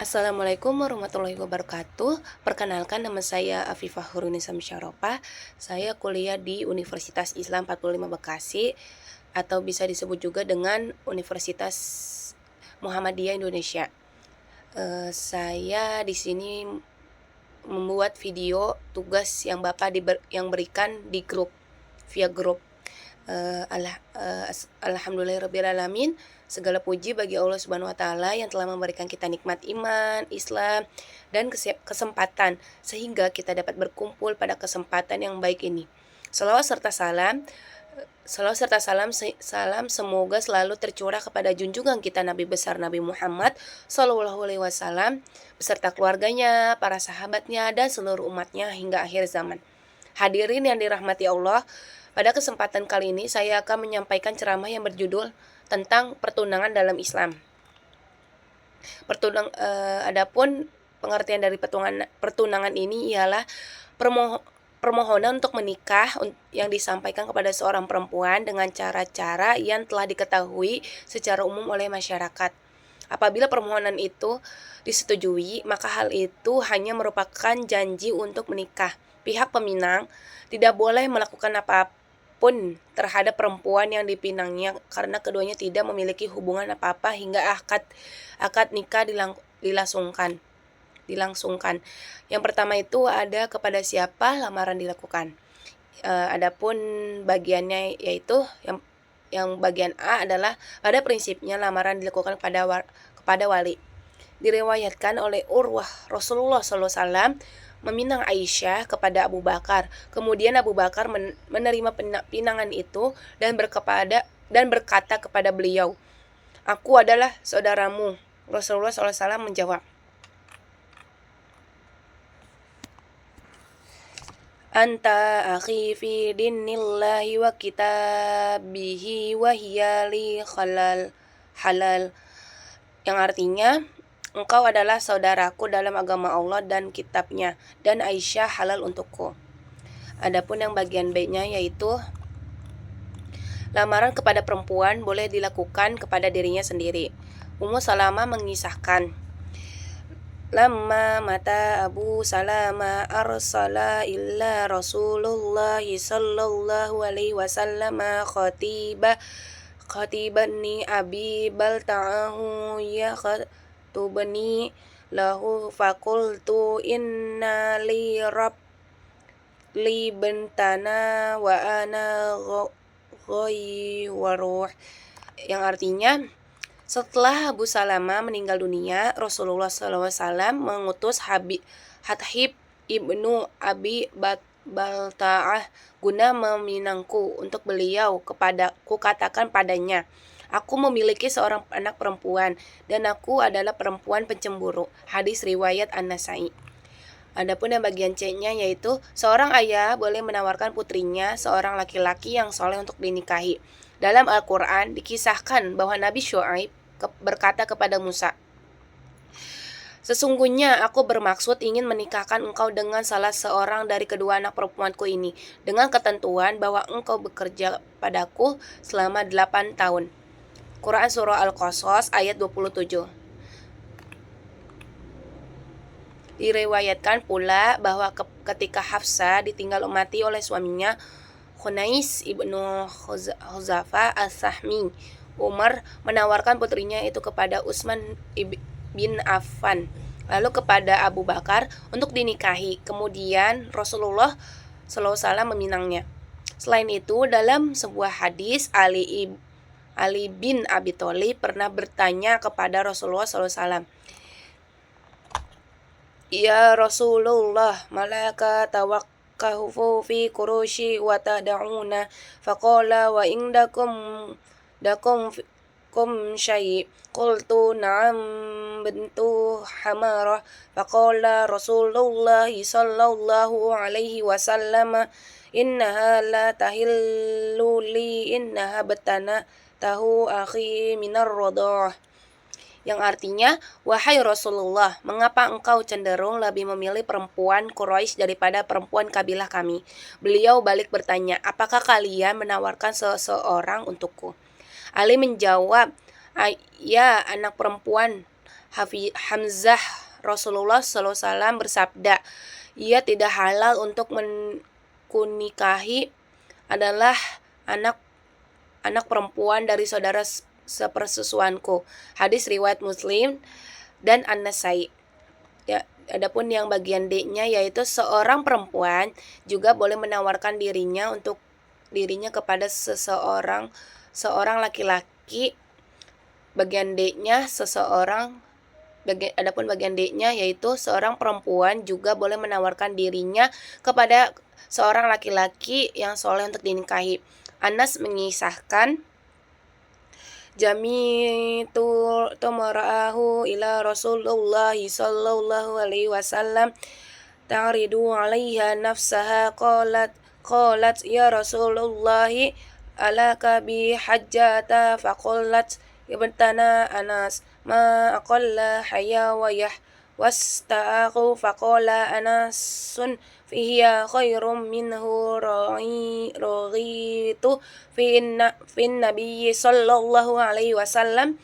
Assalamualaikum warahmatullahi wabarakatuh. Perkenalkan, nama saya Afifah Hurunisa Musyaropah. Saya kuliah di Universitas Islam 45 Bekasi atau bisa disebut juga dengan Universitas Muhammadiyah Indonesia. Saya di sini membuat video tugas yang yang berikan di grup via grup. Alhamdulillahirrabbilalamin. Segala puji bagi Allah Subhanahu wa taala yang telah memberikan kita nikmat iman, Islam, dan kesempatan sehingga kita dapat berkumpul pada kesempatan yang baik ini. Salawat serta salam salam semoga selalu tercurah kepada junjungan kita Nabi besar Nabi Muhammad Shallallahu alaihi wasallam beserta keluarganya, para sahabatnya, dan seluruh umatnya hingga akhir zaman. Hadirin yang dirahmati Allah, pada kesempatan kali ini saya akan menyampaikan ceramah yang berjudul tentang pertunangan dalam Islam. Adapun pengertian dari pertunangan ini ialah permohonan untuk menikah yang disampaikan kepada seorang perempuan dengan cara-cara yang telah diketahui secara umum oleh masyarakat. Apabila permohonan itu disetujui, maka hal itu hanya merupakan janji untuk menikah. Pihak peminang tidak boleh melakukan apapun terhadap perempuan yang dipinangnya karena keduanya tidak memiliki hubungan apa-apa hingga akad nikah dilangsungkan. Yang pertama itu ada kepada siapa lamaran dilakukan. Adapun bagiannya yaitu yang bagian A adalah pada prinsipnya lamaran dilakukan kepada wali. Diriwayatkan oleh Urwah Rasulullah SAW meminang Aisyah kepada Abu Bakar. Kemudian Abu Bakar menerima pinangan itu dan berkata kepada beliau, "Aku adalah saudaramu." Rasulullah SAW menjawab, "Anta akhi fi dinillahi wa kitabihi wa hiya li halal." Yang artinya, engkau adalah saudaraku dalam agama Allah dan kitabnya, dan Aisyah halal untukku. Adapun yang bagian B-nya yaitu lamaran kepada perempuan boleh dilakukan kepada dirinya sendiri. Ummu Salamah mengisahkan, "Lamma mata Abu Salama arsala illa Rasulullah sallallahu alaihi wasallam khatibani Abi Balta'ahu yakhtubni lahu faqultu inna li bentana wa ana ghaywaruh." Yang artinya, setelah Abu Salama meninggal dunia, Rasulullah SAW mengutus Hatib ibnu Abi Balta'ah guna meminangku untuk beliau. Kukatakan padanya, aku memiliki seorang anak perempuan dan aku adalah perempuan pencemburu. Hadis riwayat An-Nasai. Adapun yang bagian C-nya yaitu seorang ayah boleh menawarkan putrinya seorang laki-laki yang soleh untuk dinikahi. Dalam Al-Quran dikisahkan bahwa Nabi Syuaib berkata kepada Musa, "Sesungguhnya aku bermaksud ingin menikahkan engkau dengan salah seorang dari kedua anak perempuanku ini, dengan ketentuan bahwa engkau bekerja padaku selama 8 tahun. Quran Surah Al-Qasas ayat 27. Diriwayatkan pula bahwa ketika Hafsah ditinggal mati oleh suaminya Khunais ibnu Huzafa as-Sahmi, Umar menawarkan putrinya itu kepada Utsman bin Affan, lalu kepada Abu Bakar untuk dinikahi. Kemudian Rasulullah SAW meminangnya. Selain itu, dalam sebuah hadis, Ali bin Abi Thalib pernah bertanya kepada Rasulullah SAW, "Ya Rasulullah, malaka tawakkahu fi kurushi wa tad'una?" Faqala, "Wa dakum syai'." Qultu, "Na'am bintu Hamarah." Faqala Rasulullah sallallahu alaihi wasallam, "Innaha la tahillu li, innaha tahu akhi minar radhah." Yang artinya, "Wahai Rasulullah, mengapa engkau cenderung lebih memilih perempuan Quraisy daripada perempuan kabilah kami?" Beliau balik bertanya, "Apakah kalian menawarkan seseorang untukku?" Ali menjawab, "Ya anak perempuan Hamzah, Rasulullah SAW bersabda, ia tidak halal untuk kunikahi adalah anak perempuan dari saudara sepersusuanku. Hadis riwayat Muslim dan An-Nasai. Ya, adapun yang bagian D-nya yaitu seorang perempuan juga boleh menawarkan dirinya kepada seorang laki-laki. Bagian D-nya adapun bagian D-nya yaitu seorang perempuan juga boleh menawarkan dirinya kepada seorang laki-laki yang soleh untuk dinikahi. Anas mengisahkan, Jami'tu mar'ahu ila Rasulullah sallallahu alaihi wasallam ta'ridu 'alaiha nafsaha qalat ya Rasulullah alaka bi hajjata faqalat ibtana Anas ma aqalla haya wa wasta'aqu faqala Anasun fihiya khairum minhu raghitu fin nabiyyi sallallahu alaihi wasallam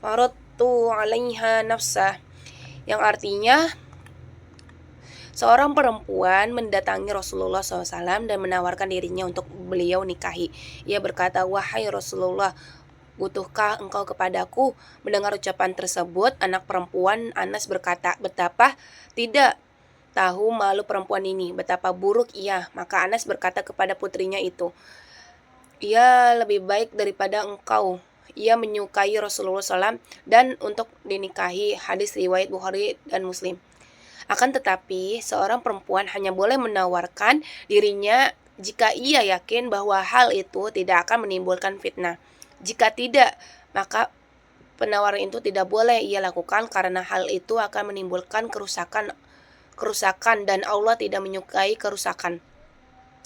faradtu 'alaiha nafsah, yang artinya seorang perempuan mendatangi Rasulullah SAW dan menawarkan dirinya untuk beliau nikahi. Ia berkata, wahai Rasulullah, butuhkah engkau kepadaku? Mendengar ucapan tersebut, anak perempuan Anas berkata, betapa tidak tahu malu perempuan ini, betapa buruk ia. Maka Anas berkata kepada putrinya itu, ia lebih baik daripada engkau. Ia menyukai Rasulullah SAW dan untuk dinikahi. Hadis riwayat Bukhari dan Muslim. Akan tetapi, seorang perempuan hanya boleh menawarkan dirinya jika ia yakin bahwa hal itu tidak akan menimbulkan fitnah. Jika tidak, maka penawaran itu tidak boleh ia lakukan karena hal itu akan menimbulkan kerusakan dan Allah tidak menyukai kerusakan.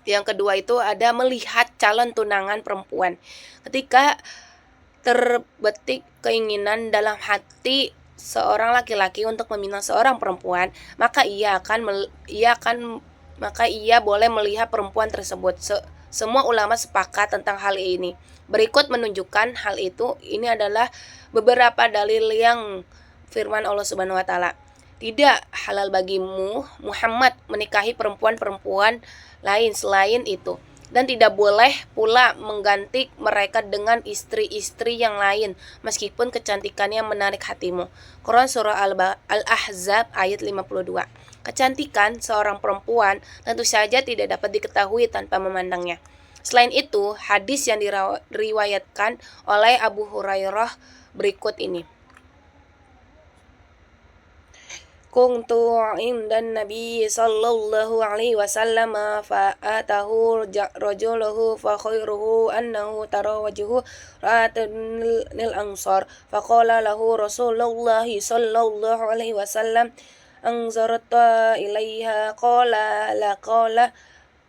Yang kedua itu ada melihat calon tunangan perempuan. Ketika terbetik keinginan dalam hati seorang laki-laki untuk meminang seorang perempuan, maka ia boleh melihat perempuan tersebut. Semua ulama sepakat tentang hal ini. Berikut menunjukkan hal itu. Ini adalah beberapa dalil yang firman Allah Subhanahu wa taala. Tidak halal bagimu Muhammad menikahi perempuan-perempuan lain selain itu, dan tidak boleh pula mengganti mereka dengan istri-istri yang lain meskipun kecantikannya menarik hatimu. Quran surah Al-Ahzab ayat 52. Kecantikan seorang perempuan tentu saja tidak dapat diketahui tanpa memandangnya. Selain itu, hadis yang diriwayatkan oleh Abu Hurairah berikut ini. Kuntu indan Nabi sallallahu alaihi wasallam fa'atahu rajuluhu fa khairuhu annahu tarawajhu ra'atul ansar faqala lahu Rasulullah sallallahu alaihi wasallam anzarta ilaiha qala la qala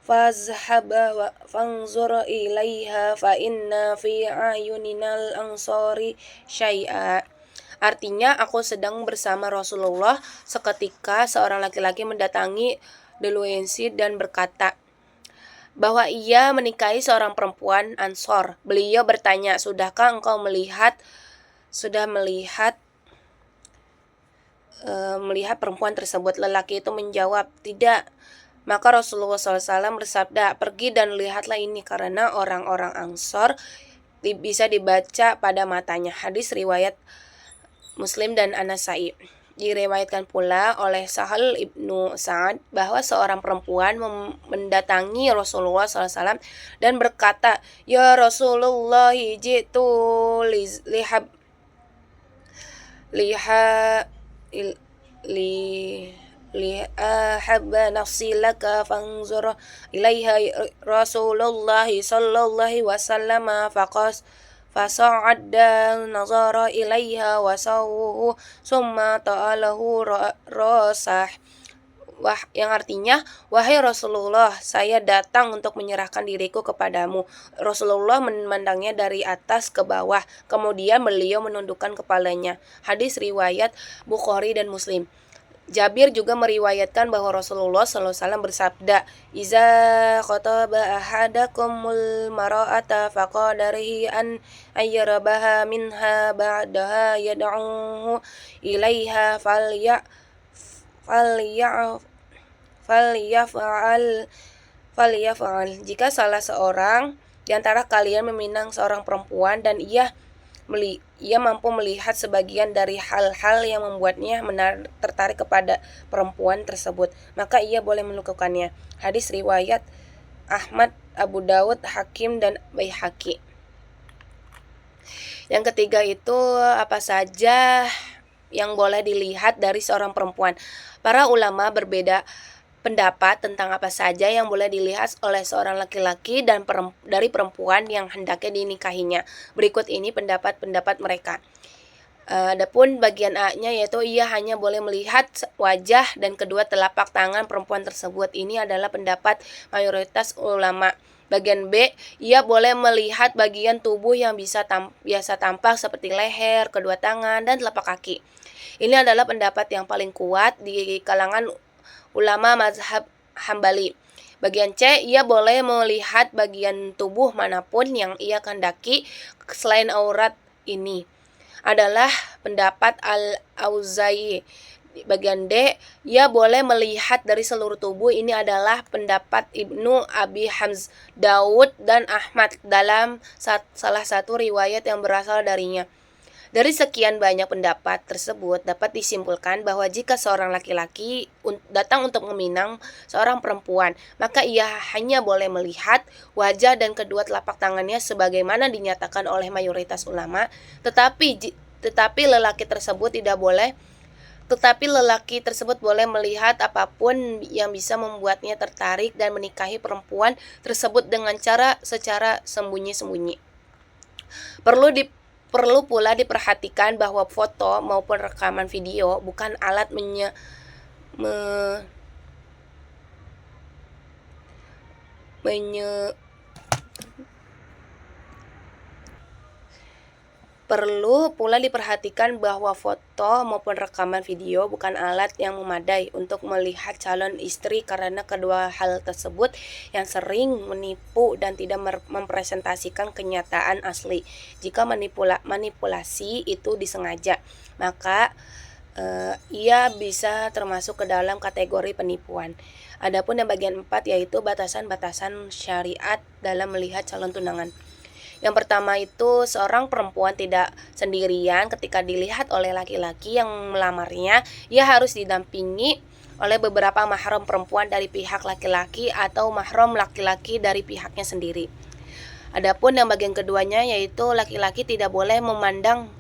fazhab wa fanzur ilaiha fa inna fi ayuninal ansari syai'a. Artinya, aku sedang bersama Rasulullah seketika seorang laki-laki mendatangi Deluensi dan berkata bahwa ia menikahi seorang perempuan Ansor. Beliau bertanya, sudahkah engkau melihat perempuan tersebut? Lelaki itu menjawab, tidak. Maka Rasulullah SAW bersabda, pergi dan lihatlah ini karena orang-orang Ansor bisa dibaca pada matanya. Hadis riwayat Muslim dan An-Nasai. Diriwayatkan pula oleh Sahal ibnu Sa'ad bahwa seorang perempuan mendatangi Rasulullah SAW dan berkata, ya Rasulullah, jitu lihabba nafsi laka fanzur ilaiha Rasulullah sallallahu alaihi wasallam fasa'adda nazara ilaiha wasawuhu summa ta'alahu rasah, yang artinya, wahai Rasulullah, saya datang untuk menyerahkan diriku kepadamu. Rasulullah memandangnya dari atas ke bawah, kemudian beliau menundukkan kepalanya. Hadis riwayat Bukhari dan Muslim. Jabir juga meriwayatkan bahwa Rasulullah SAW bersabda, "Iza khataba ahadakumul mara'ata faqadarihi an ayyarabaha minha ba'daha yad'uhu ilaiha falya falyaf'al falyaf'al." Jika salah seorang di antara kalian meminang seorang perempuan dan ia mampu melihat sebagian dari hal-hal yang membuatnya tertarik kepada perempuan tersebut, maka ia boleh melakukannya. Hadis riwayat Ahmad, Abu Dawud, Hakim, dan Baihaqi. Yang ketiga itu apa saja yang boleh dilihat dari seorang perempuan. Para ulama berbeda pendapat tentang apa saja yang boleh dilihat oleh seorang laki-laki dan dari perempuan yang hendaknya dinikahinya. Berikut ini pendapat-pendapat mereka. Adapun bagian A-nya yaitu ia hanya boleh melihat wajah dan kedua telapak tangan perempuan tersebut. Ini adalah pendapat mayoritas ulama. Bagian B, ia boleh melihat bagian tubuh yang biasa tampak seperti leher, kedua tangan, dan telapak kaki. Ini adalah pendapat yang paling kuat di kalangan ulama mazhab Hambali. Bagian C, ia boleh melihat bagian tubuh manapun yang ia kehendaki selain aurat. Ini adalah pendapat Al-Auza'i. Bagian D, ia boleh melihat dari seluruh tubuh. Ini adalah pendapat Ibnu Abi Hamz, Daud, dan Ahmad dalam salah satu riwayat yang berasal darinya. Dari sekian banyak pendapat tersebut dapat disimpulkan bahwa jika seorang laki-laki datang untuk meminang seorang perempuan, maka ia hanya boleh melihat wajah dan kedua telapak tangannya sebagaimana dinyatakan oleh mayoritas ulama, tetapi lelaki tersebut boleh melihat apapun yang bisa membuatnya tertarik dan menikahi perempuan tersebut dengan secara sembunyi-sembunyi. Perlu pula diperhatikan bahwa foto maupun rekaman video bukan alat yang memadai untuk melihat calon istri karena kedua hal tersebut yang sering menipu dan tidak mempresentasikan kenyataan asli. Jika manipulasi itu disengaja, maka ia bisa termasuk ke dalam kategori penipuan. Adapun yang bagian 4 yaitu batasan-batasan syariat dalam melihat calon tunangan. Yang pertama itu seorang perempuan tidak sendirian ketika dilihat oleh laki-laki yang melamarnya. Ia harus didampingi oleh beberapa mahram perempuan dari pihak laki-laki atau mahram laki-laki dari pihaknya sendiri. Adapun yang bagian keduanya yaitu laki-laki tidak boleh memandang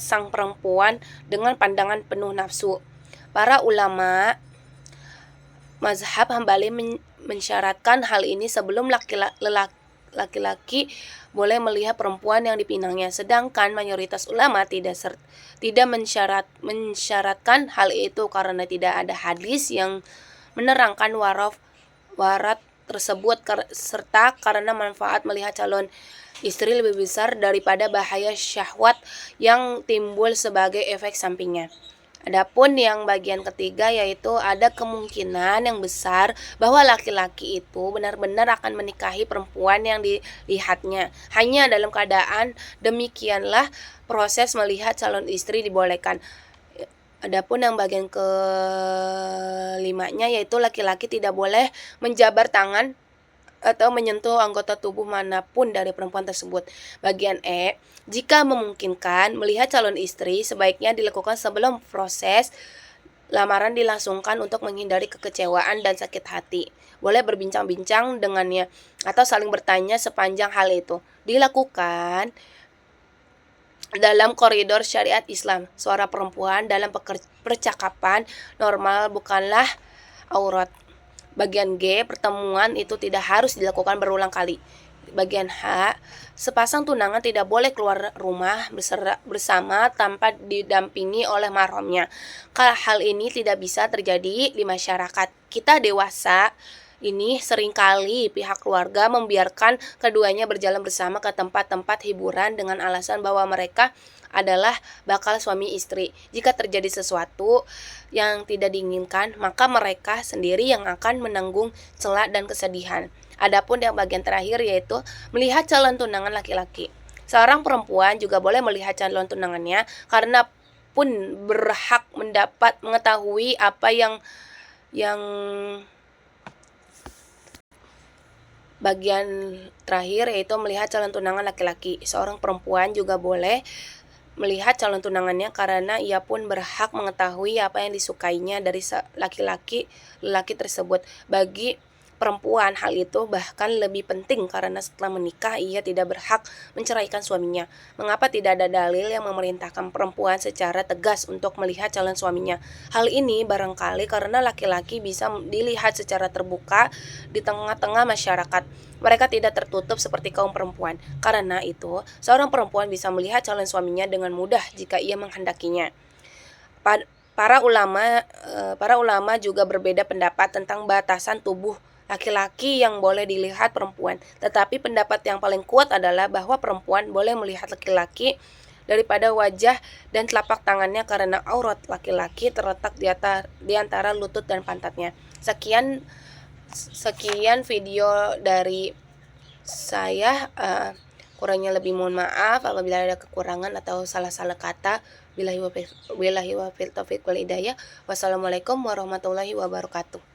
sang perempuan dengan pandangan penuh nafsu. Para ulama mazhab Hambali mensyaratkan hal ini sebelum laki-laki boleh melihat perempuan yang dipinangnya, sedangkan mayoritas ulama tidak mensyaratkan hal itu karena tidak ada hadis yang menerangkan warat tersebut, serta karena manfaat melihat calon istri lebih besar daripada bahaya syahwat yang timbul sebagai efek sampingnya. Adapun yang bagian ketiga yaitu ada kemungkinan yang besar bahwa laki-laki itu benar-benar akan menikahi perempuan yang dilihatnya. Hanya dalam keadaan demikianlah proses melihat calon istri dibolehkan. Adapun yang bagian kelimanya yaitu laki-laki tidak boleh menjabar tangan atau menyentuh anggota tubuh manapun dari perempuan tersebut. Bagian E, jika memungkinkan melihat calon istri sebaiknya dilakukan sebelum proses lamaran dilangsungkan untuk menghindari kekecewaan dan sakit hati. Boleh berbincang-bincang dengannya atau saling bertanya sepanjang hal itu dilakukan dalam koridor syariat Islam. Suara perempuan dalam percakapan normal bukanlah aurat. Bagian G, pertemuan itu tidak harus dilakukan berulang kali. Bagian H, sepasang tunangan tidak boleh keluar rumah bersama tanpa didampingi oleh mahramnya. Hal ini tidak bisa terjadi di masyarakat kita dewasa Ini seringkali pihak keluarga membiarkan keduanya berjalan bersama ke tempat-tempat hiburan dengan alasan bahwa mereka adalah bakal suami istri. Jika terjadi sesuatu yang tidak diinginkan, maka mereka sendiri yang akan menanggung celah dan kesedihan. Adapun yang bagian terakhir yaitu melihat calon tunangan laki-laki. Seorang perempuan juga boleh melihat calon tunangannya karena pun berhak mendapat mengetahui apa yang bagian terakhir yaitu melihat calon tunangan laki-laki. Seorang perempuan juga boleh melihat calon tunangannya karena ia pun berhak mengetahui apa yang disukainya dari laki-laki tersebut. Bagi perempuan, hal itu bahkan lebih penting karena setelah menikah ia tidak berhak menceraikan suaminya. Mengapa tidak ada dalil yang memerintahkan perempuan secara tegas untuk melihat calon suaminya? Hal ini barangkali karena laki-laki bisa dilihat secara terbuka di tengah-tengah masyarakat. Mereka tidak tertutup seperti kaum perempuan. Karena itu, seorang perempuan bisa melihat calon suaminya dengan mudah jika ia menghendakinya. Para ulama juga berbeda pendapat tentang batasan tubuh laki-laki yang boleh dilihat perempuan. Tetapi pendapat yang paling kuat adalah bahwa perempuan boleh melihat laki-laki daripada wajah dan telapak tangannya karena aurat laki-laki terletak di antara lutut dan pantatnya. Sekian video dari saya. Kurangnya lebih mohon maaf apabila ada kekurangan atau salah-salah kata. Billahi wa taufiq wal hidayah. Wassalamualaikum warahmatullahi wabarakatuh.